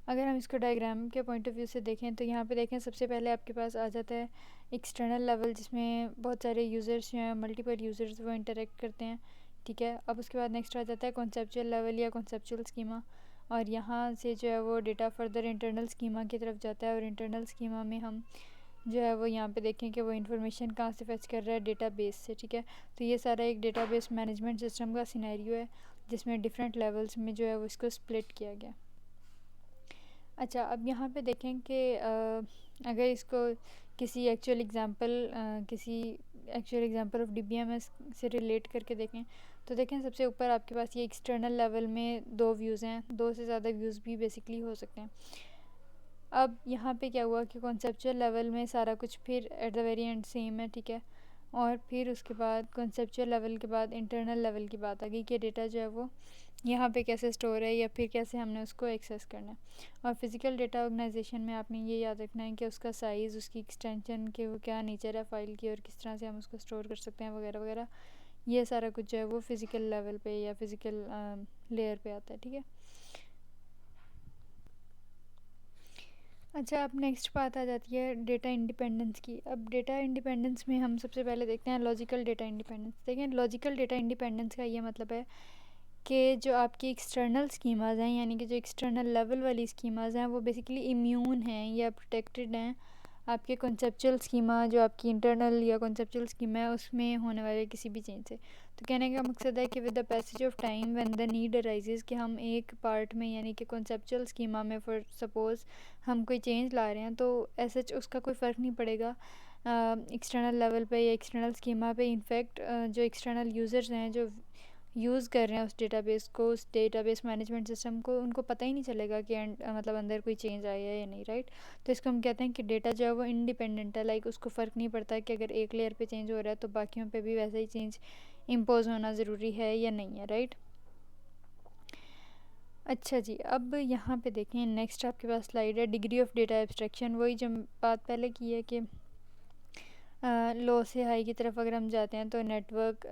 अगर हम इसको डायग्राम के पॉइंट ऑफ व्यू से देखें तो यहाँ पे देखें सबसे पहले आपके पास आ जाता है एक्सटर्नल लेवल, जिसमें बहुत सारे यूज़र्स जो हैं, मल्टीपल यूज़र्स वो इंटरेक्ट करते हैं, ठीक है। अब उसके बाद नेक्स्ट आ जाता है कॉन्सेप्चुअल लेवल या कॉन्सेप्चुअल स्कीमा, और यहाँ से जो है वो डेटा फर्दर इंटरनल स्कीमा की तरफ जाता है, और इंटरनल स्कीमा में हम जो है वो यहाँ पे देखें कि वो इन्फॉर्मेशन कहाँ से फेच कर रहा है, डेटाबेस से, ठीक है। तो ये सारा एक डेटाबेस मैनेजमेंट सिस्टम का सिनेरियो है, जिसमें डिफरेंट लेवल्स में जो है वो इसको स्प्लिट किया गया। अच्छा, अब यहाँ पे देखें कि अगर इसको किसी एक्चुअल एग्जांपल ऑफ DBMS से रिलेट करके देखें, तो देखें सबसे ऊपर आपके पास ये एक्सटर्नल लेवल में 2 व्यूज़ हैं, 2 से ज़्यादा व्यूज़ भी बेसिकली हो सकते हैं। अब यहाँ पे क्या हुआ कि कॉन्सेप्चुअल लेवल में सारा कुछ फिर at the very and same है, ठीक है। और फिर उसके बाद कॉन्सेप्चुअल लेवल के बाद इंटरनल लेवल की बात आ गई कि डेटा जो है वो यहाँ पे कैसे स्टोर है, या फिर कैसे हमने उसको एक्सेस करना है। और फिज़िकल डेटा ऑर्गेनाइजेशन में आपने ये याद रखना है कि उसका साइज़, उसकी एक्सटेंशन के वो क्या नेचर है फ़ाइल की, और किस तरह से हम उसको स्टोर कर सकते हैं, वगैरह वगैरह। ये सारा कुछ जो है वो फ़िज़िकल लेवल पे या फ़िज़िकल लेयर पे आता है, ठीक है। अच्छा, अब नेक्स्ट बात आ जाती है डेटा इंडिपेंडेंस की। अब डेटा इंडिपेंडेंस में हम सबसे पहले देखते हैं लॉजिकल डेटा इंडिपेंडेंस। देखें, लॉजिकल डेटा इंडिपेंडेंस का ये मतलब है कि जो आपकी एक्सटर्नल स्कीमाज़ हैं, यानी कि जो एक्सटर्नल लेवल वाली स्कीमाज़ हैं, वो बेसिकली इम्यून हैं या प्रोटेक्टेड हैं आपके कॉन्सेप्चुअल स्कीमा, जो आपकी इंटरनल या कॉन्सेप्चुअल स्कीमा है, उसमें होने वाले किसी भी चेंज से। तो कहने का मकसद है कि with the passage of time when the need arises, कि हम एक पार्ट में यानी कि कॉन्सेप्चुअल स्कीमा में फॉर सपोज़ हम कोई चेंज ला रहे हैं, तो ऐसे उसका कोई फ़र्क नहीं पड़ेगा एक्सटर्नल लेवल पे या एक्सटर्नल स्कीमा पे। इनफैक्ट जो एक्सटर्नल यूज़र्स हैं जो यूज़ कर रहे हैं उस डेटाबेस को, उस डेटाबेस मैनेजमेंट सिस्टम को, उनको पता ही नहीं चलेगा कि मतलब अंदर कोई चेंज आया है या नहीं, राइट। तो इसको हम कहते हैं कि डेटा जो है वो इंडिपेंडेंट है, लाइक उसको फ़र्क नहीं पड़ता कि अगर एक लेयर पे चेंज हो रहा है तो बाकियों पे भी वैसा ही चेंज इम्पोज होना ज़रूरी है या नहीं है, राइट। अच्छा जी, अब यहाँ पे देखें नेक्स्ट आपके पास स्लाइड है डिग्री ऑफ डेटा एब्स्ट्रैक्शन। वही जो बात पहले की है कि लो से हाई की तरफ अगर हम जाते हैं तो नेटवर्क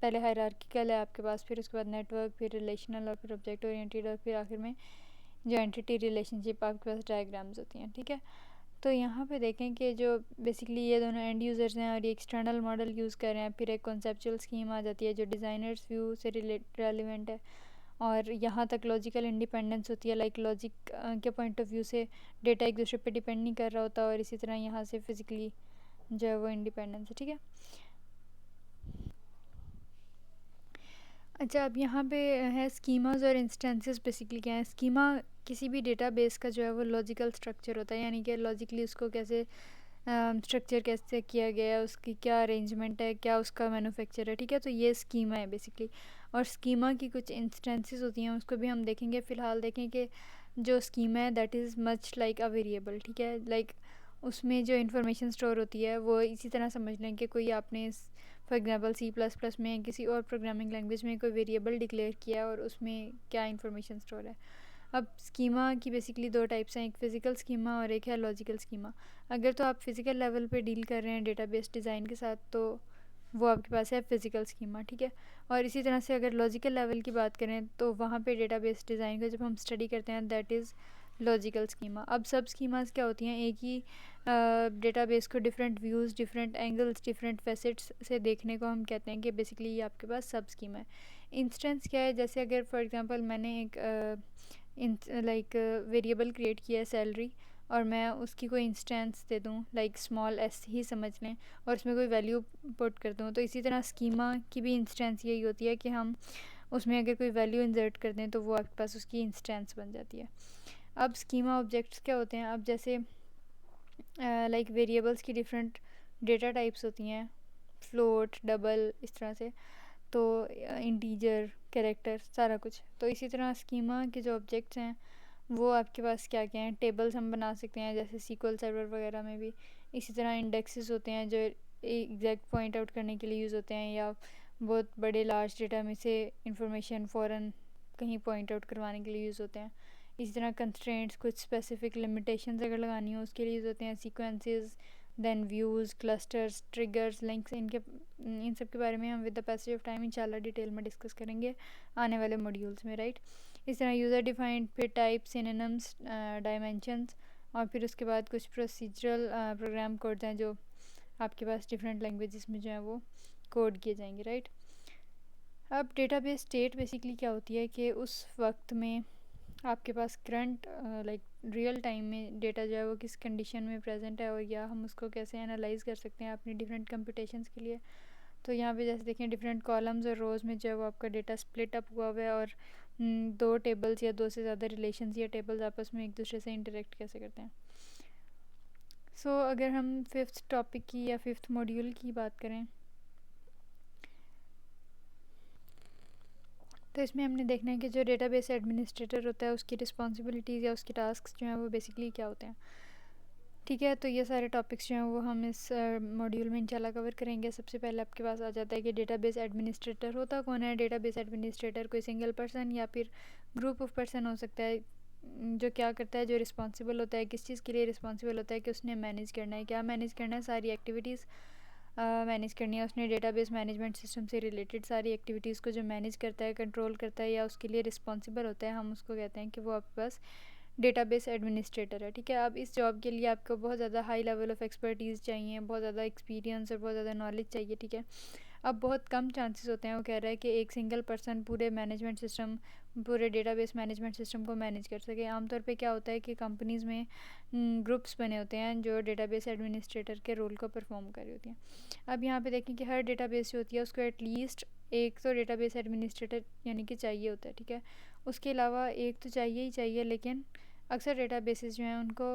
पहले हायरार्किकल है आपके पास, फिर उसके बाद नेटवर्क, फिर रिलेशनल और फिर ऑब्जेक्ट ओरिएंटेड, और फिर आखिर में जो एंटिटी रिलेशनशिप आपके पास डायग्राम्स होती हैं, ठीक है। तो यहाँ पे देखें कि जो बेसिकली ये दोनों एंड यूज़र्स हैं और ये एक्सटर्नल मॉडल यूज़ कर रहे हैं, फिर एक कॉन्सेप्चुअल स्कीम आ जाती है जो डिज़ाइनर्स व्यू से रेलिवेंट है, और यहाँ तक लॉजिकल इंडिपेंडेंस होती है, लाइक लॉजिक के पॉइंट ऑफ व्यू से डेटा एक दूसरे पे डिपेंड नहीं कर रहा होता, और इसी तरह यहाँ से फिज़िकली जो है वो इंडिपेंडेंस है, ठीक है। अच्छा, अब यहाँ पे है स्कीमास और इंस्टेंसेस। बेसिकली क्या है स्कीमा? किसी भी डेटाबेस का जो है वो लॉजिकल स्ट्रक्चर होता है, यानी कि लॉजिकली उसको कैसे स्ट्रक्चर कैसे किया गया है, उसकी क्या अरेंजमेंट है, क्या उसका मैन्युफैक्चर है, ठीक है। तो ये स्कीमा है बेसिकली, और स्कीमा की कुछ इंस्टेंसेस होती हैं, उसको भी हम देखेंगे। फ़िलहाल देखें कि जो स्कीमा है that is much like a variable, ठीक है। लाइक उसमें जो इंफॉर्मेशन स्टोर होती है वो इसी तरह समझ लें कि कोई आपने फॉर एग्जांपल C++ में किसी और प्रोग्रामिंग लैंग्वेज में कोई वेरिएबल डिक्लेयर किया है और उसमें क्या इंफॉर्मेशन स्टोर है। अब स्कीमा की बेसिकली दो टाइप्स हैं, एक फ़िज़िकल स्कीमा और एक है लॉजिकल स्कीमा। अगर तो आप फिज़िकल लेवल पे डील कर रहे हैं डेटाबेस डिज़ाइन के साथ तो वो आपके पास है फ़िज़िकल स्कीमा, ठीक है। और इसी तरह से अगर लॉजिकल लेवल की बात करें तो वहाँ पे डेटाबेस डिज़ाइन का जब हम स्टडी करते हैं दैट इज़ लॉजिकल स्कीमा। अब सब स्कीमास क्या होती हैं, एक ही डेटाबेस को different views, different angles, different facets से देखने को हम कहते हैं कि बेसिकली ये आपके पास सब स्कीमा है। इंस्टेंस क्या है? जैसे अगर फॉर एग्जांपल मैंने एक लाइक वेरिएबल क्रिएट किया है सैलरी, और मैं उसकी कोई इंस्टेंस दे दूँ लाइक स्मॉल एस ही समझ लें, और उसमें कोई वैल्यू पुट कर दूँ, तो इसी तरह स्कीमा की भी इंस्टेंस यही होती है कि हम उसमें अगर कोई वैल्यू इंसर्ट कर दें तो वो आपके पास उसकी इंस्टेंस बन जाती है। अब स्कीमा ऑब्जेक्ट्स क्या होते हैं? अब जैसे लाइक वेरिएबल्स की डिफरेंट डेटा टाइप्स होती हैं, फ्लोट, डबल, इस तरह से, तो इंटीजर, कैरेक्टर, सारा कुछ। तो इसी तरह स्कीमा के जो ऑब्जेक्ट्स हैं वो आपके पास क्या क्या हैं, टेबल्स हम बना सकते हैं जैसे SQL सर्वर वगैरह में भी। इसी तरह इंडेक्सेस होते हैं जो एग्जैक्ट पॉइंट आउट करने के लिए यूज़ होते हैं, या बहुत बड़े लार्ज डेटा में से इंफॉर्मेशन फ़ौरन कहीं पॉइंट आउट करवाने के लिए यूज़ होते हैं। इसी तरह कंस्ट्रेंट्स, कुछ स्पेसिफिक लिमिटेशंस अगर लगानी हो उसके लिए यूज़ होते हैं। Sequences, then views, clusters, triggers, links, इन सब के बारे में हम with the passage of time इंशाल्लाह डिटेल में डिस्कस करेंगे आने वाले मॉड्यूल्स में, राइट। इस तरह यूज़र डिफाइंड, फिर टाइप, सिनोनिम्स, डायमेंशंस, और फिर उसके बाद कुछ प्रोसीजरल प्रोग्राम कोड्स हैं जो आपके पास डिफरेंट लैंग्वेजेस में जो है वो कोड किए जाएंगे, राइट। अब डेटाबेस स्टेट बेसिकली क्या होती है कि उस वक्त में आपके पास करंट लाइक रियल टाइम में डेटा जो है वो किस कंडीशन में प्रेजेंट है, और या हम उसको कैसे एनालाइज कर सकते हैं अपनी डिफरेंट कंप्यूटेशंस के लिए। तो यहाँ पे जैसे देखें डिफरेंट कॉलम्स और रोज़ में जो है वो आपका डेटा स्प्लिट अप हुआ है, और दो टेबल्स या दो से ज़्यादा रिलेशंस या टेबल्स आपस में एक दूसरे से इंटरेक्ट कैसे करते हैं। सो अगर हम फिफ्थ टॉपिक की या फिफ्थ मॉड्यूल की बात करें तो इसमें हमने देखना है कि जो डेटाबेस एडमिनिस्ट्रेटर होता है उसकी रिस्पॉन्सिबिलिटीज़ या उसके टास्क जो हैं वो बेसिकली क्या होते हैं, ठीक है। तो ये सारे टॉपिक्स जो हैं वो हम इस मॉड्यूल में इंशाल्लाह कवर करेंगे। सबसे पहले आपके पास आ जाता है कि डेटाबेस एडमिनिस्ट्रेटर होता कौन है। डेटाबेस एडमिनिस्ट्रेटर कोई सिंगल पर्सन या फिर ग्रुप ऑफ पर्सन हो सकता है जो क्या करता है, जो रिस्पॉन्सिबल होता है, किस चीज़ के लिए रिस्पॉन्सिबल होता है कि उसने मैनेज करना है, क्या मैनेज करना है, सारी एक्टिविटीज़ मैनेज करनी है उसने। डेटाबेस मैनेजमेंट सिस्टम से रिलेटेड सारी एक्टिविटीज़ को जो मैनेज करता है, कंट्रोल करता है, या उसके लिए रिस्पॉन्सिबल होता है, हम उसको कहते हैं कि वो आपके पास डेटाबेस एडमिनिस्ट्रेटर है, ठीक है। अब इस जॉब के लिए आपको बहुत ज़्यादा हाई लेवल ऑफ एक्सपर्टीज़ चाहिए, बहुत ज़्यादा एक्सपीरियंस और बहुत ज़्यादा नॉलेज चाहिए, ठीक है। अब बहुत कम चांसेस होते हैं, वो कह रहा है कि एक सिंगल पर्सन पूरे मैनेजमेंट सिस्टम पूरे डेटाबेस मैनेजमेंट सिस्टम को मैनेज कर सके। आमतौर पे क्या होता है कि कंपनीज़ में ग्रुप्स बने होते हैं जो डेटाबेस एडमिनिस्ट्रेटर के रोल को परफॉर्म कर रही होती हैं। अब यहाँ पे देखें कि हर डेटाबेस जो होती है उसको एटलीस्ट एक तो डेटाबेस एडमिनिस्ट्रेटर यानी कि चाहिए होता है, ठीक है। उसके अलावा एक तो चाहिए ही चाहिए, लेकिन अक्सर डेटाबेसेस जो हैं उनको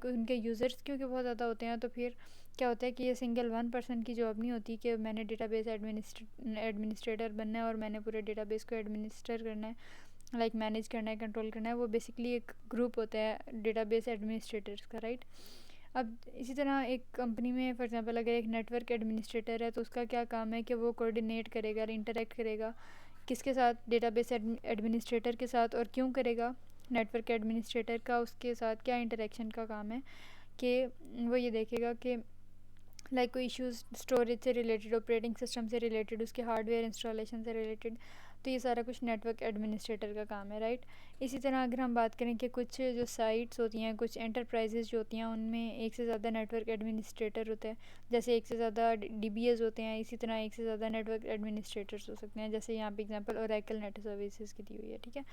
उनके यूज़र्स क्योंकि बहुत ज़्यादा होते हैं, तो फिर क्या होता है कि ये सिंगल वन पर्सन की जॉब नहीं होती कि मैंने डेटाबेस एडमिनिस्ट्रेटर बनना है और मैंने पूरे डेटाबेस को एडमिनिस्ट्रेट करना है, मैनेज करना है, कंट्रोल करना है। वो बेसिकली एक ग्रुप होता है डेटाबेस एडमिनिस्ट्रेटर्स का, राइट। अब इसी तरह एक कंपनी में फॉर एग्जांपल अगर एक नेटवर्क एडमिनिस्ट्रेटर है तो उसका क्या काम है कि वो कोऑर्डिनेट करेगा, इंटरेक्ट करेगा किसके साथ, डेटाबेस एडमिनिस्ट्रेटर के साथ। और क्यों करेगा, नेटवर्क एडमिनिस्ट्रेटर का उसके साथ क्या इंटरेक्शन का काम है कि वो ये देखेगा कि कोई इश्यूज़ स्टोरेज से रिलेटेड, ऑपरेटिंग सिस्टम से रिलेटेड, उसके हार्डवेयर इंस्टॉलेशन से रिलेटेड, तो ये सारा कुछ नेटवर्क एडमिनिस्ट्रेटर का काम है, राइट। इसी तरह अगर हम बात करें कि कुछ जो साइट्स होती हैं, कुछ एंटरप्राइजेज़ जो होती हैं, उनमें एक से ज़्यादा नेटवर्क एडमिनिस्ट्रेटर होते हैं। जैसे एक से ज़्यादा DBAs होते हैं, इसी तरह एक से ज़्यादा नेटवर्क एडमिनिस्ट्रेटर्स हो सकते हैं। जैसे यहाँ पे एग्जांपल ओरेकल नेट सर्विसेज की दी हुई है, ठीक है।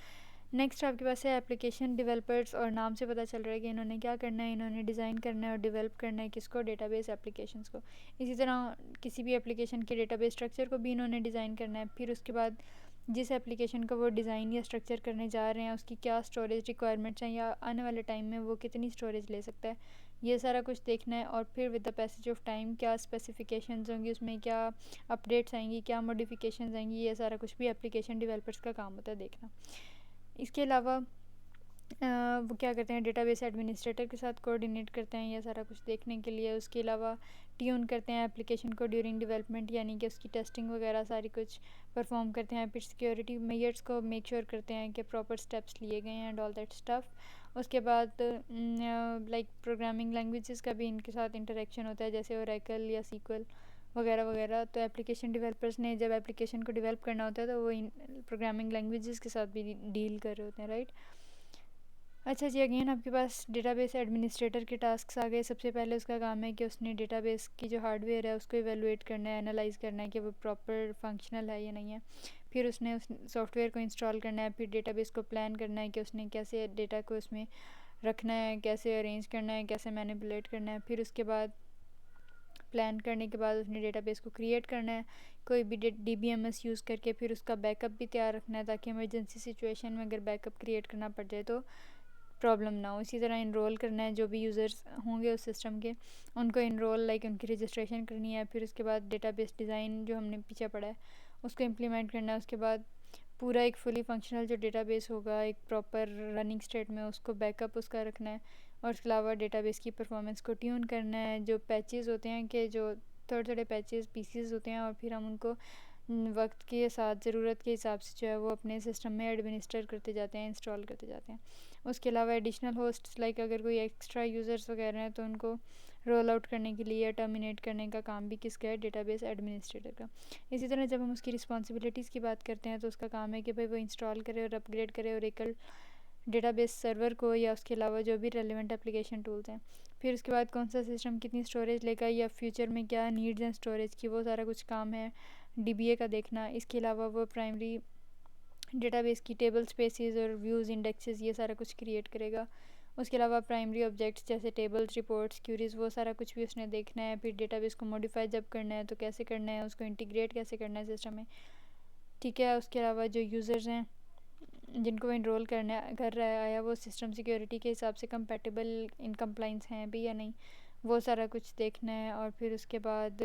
नेक्स्ट आपके पास है एप्लीकेशन डेवलपर्स, और नाम से पता चल रहा है कि इन्होंने क्या करना है, इन्होंने डिज़ाइन करना है और डेवलप करना है किसको, डेटाबेस एप्लीकेशंस को। इसी तरह किसी भी एप्लीकेशन के डेटाबेस स्ट्रक्चर को भी इन्होंने डिज़ाइन करना है। फिर उसके बाद जिस एप्लीकेशन को वो डिज़ाइन या स्ट्रक्चर करने जा रहे हैं उसकी क्या स्टोरेज रिक्वायरमेंट्स हैं या आने वाले टाइम में वो कितनी स्टोरेज ले सकता है, ये सारा कुछ देखना है। और फिर with the passage of time क्या स्पेसिफिकेशंस होंगी, उसमें क्या अपडेट्स आएंगी, क्या मॉडिफिकेशंस आएंगी, ये सारा कुछ भी एप्लीकेशन डेवलपर्स का काम होता है देखना। इसके अलावा वो क्या करते हैं, डेटाबेस एडमिनिस्ट्रेटर के साथ कोऑर्डिनेट करते हैं ये सारा कुछ देखने के लिए। उसके अलावा ट्यून करते हैं एप्लीकेशन को ड्यूरिंग डेवलपमेंट, यानी कि उसकी टेस्टिंग वगैरह सारी कुछ परफॉर्म करते हैं। फिर सिक्योरिटी मेजर्स को मेक श्योर करते हैं कि प्रॉपर स्टेप्स लिए गए हैं एंड ऑल दैट स्टफ़। उसके बाद प्रोग्रामिंग लैंग्वेजेस का भी इनके साथ इंटरेक्शन होता है, जैसे ओरेकल या सीक्वल वगैरह वगैरह। तो एप्लीकेशन डेवलपर्स ने जब एप्लीकेशन को डेवलप करना होता है तो वो इन प्रोग्रामिंग लैंग्वेजेस के साथ भी डील कर रहे होते हैं, राइट। अच्छा जी, अगेन आपके पास डेटाबेस एडमिनिस्ट्रेटर के टास्क आ गए। सबसे पहले उसका काम है कि उसने डेटाबेस की जो हार्डवेयर है उसको इवेलुएट करना है, एनालाइज करना है कि वो प्रॉपर फंक्शनल है या नहीं है। फिर उसने उस सॉफ्टवेयर को इंस्टॉल करना है। फिर डेटाबेस को प्लान करना है कि उसने कैसे डेटा को उसमें रखना है, कैसे अरेंज करना है, कैसे मैनिपुलेट करना है। फिर उसके बाद प्लान करने के बाद उसने डेटाबेस को क्रिएट करना है कोई भी DBMS यूज़ करके। फिर उसका बैकअप भी तैयार रखना है ताकि इमरजेंसी सिचुएशन में अगर बैकअप क्रिएट करना पड़ जाए तो प्रॉब्लम ना हो। इसी तरह इनरोल करना है जो भी यूज़र्स होंगे उस सिस्टम के, उनको इनरोल उनकी रजिस्ट्रेशन करनी है। फिर उसके बाद डेटाबेस डिज़ाइन जो हमने पीछे पढ़ा है उसको इम्प्लीमेंट करना है। उसके बाद पूरा एक फुली फंक्शनल जो डेटाबेस होगा एक प्रॉपर रनिंग स्टेट में, उसको बैकअप उसका रखना है। और इसके अलावा डेटाबेस की परफॉर्मेंस को ट्यून करना है। जो पैचेस होते हैं कि जो थोड़े थोड़े पैचेस पीसीज होते हैं और फिर हम उनको वक्त के साथ ज़रूरत के हिसाब से जो है वो अपने सिस्टम में एडमिनिस्टर करते जाते हैं, इंस्टॉल करते जाते हैं। उसके अलावा एडिशनल होस्ट्स अगर कोई एक्स्ट्रा यूज़र्स वगैरह हैं तो उनको रोल आउट करने के लिए या टर्मिनेट करने का काम भी किसका है, डेटाबेस एडमिनिस्ट्रेटर का। इसी तरह जब हम उसकी रिस्पॉन्सिबिलिटीज़ की बात करते हैं तो उसका काम है कि भाई वो इंस्टॉल करे और अपग्रेड करे ओरेकल डेटाबेस सर्वर को या उसके अलावा जो भी रेलिवेंट एप्लीकेशन टूल्स हैं। फिर उसके बाद कौन सा सिस्टम कितनी स्टोरेज लेगा या फ्यूचर में क्या नीड्स हैं स्टोरेज की, वो सारा कुछ काम है DBA का देखना। इसके अलावा वो प्राइमरी डेटाबेस की टेबल स्पेसेस और व्यूज़ इंडेक्सेस ये सारा कुछ क्रिएट करेगा। उसके अलावा प्राइमरी ऑब्जेक्ट्स जैसे टेबल्स, रिपोर्ट्स, क्यूरीज वो सारा कुछ भी उसने देखना है। फिर डेटाबेस को मॉडिफाई जब करना है तो कैसे करना है, उसको इंटीग्रेट कैसे करना है सिस्टम में, ठीक है। उसके अलावा जो यूज़र्स हैं जिनको वो इनरोल करना कर रहा है आया वो सिस्टम सिक्योरिटी के हिसाब से कंपेटेबल इन कंप्लाइंस हैं भी या नहीं, वो सारा कुछ देखना है। और फिर उसके बाद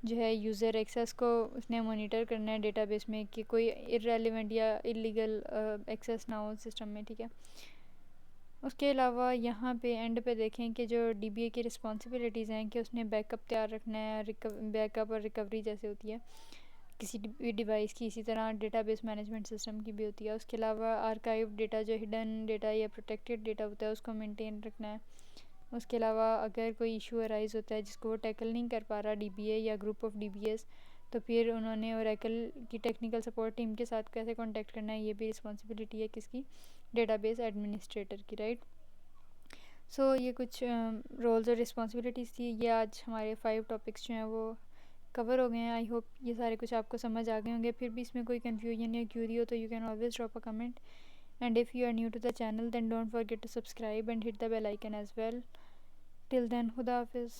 जो है यूज़र एक्सेस को उसने मॉनिटर करना है डेटाबेस में कि कोई इररेलेवेंट या इलीगल एक्सेस ना हो सिस्टम में, ठीक है। उसके अलावा यहाँ पे एंड पे देखें कि जो DBA की रिस्पॉन्सिबिलिटीज़ हैं कि उसने बैकअप तैयार रखना है, बैकअप और रिकवरी जैसे होती है किसी भी डिवाइस की, इसी तरह डेटाबेस मैनेजमेंट सिस्टम की भी होती है। उसके अलावा आर्काइव डेटा जो हिडन डेटा या प्रोटेक्टेड डेटा होता है उसको मेंटेन रखना है। उसके अलावा अगर कोई इशू अराइज होता है जिसको वो टैकल नहीं कर पा रहा DBA या ग्रुप ऑफ DBAs, तो फिर उन्होंने ओरेकल की टेक्निकल सपोर्ट टीम के साथ कैसे कांटेक्ट करना है, ये भी रिस्पॉन्सिबिलिटी है किसकी, डेटाबेस एडमिनिस्ट्रेटर की, राइट। सो ये कुछ रोल्स और रिस्पॉन्सिबिलिटीज़ थी। ये आज हमारे 5 टॉपिक्स जो हैं वो कवर हो गए हैं। आई होप ये सारे कुछ आपको समझ आ गए होंगे। फिर भी इसमें कोई कन्फ्यूजन या क्यूरी हो तो you can always drop a comment, and if you are new to the channel then don't forget to subscribe and hit the bell icon as well. Till then, Khuda Hafiz.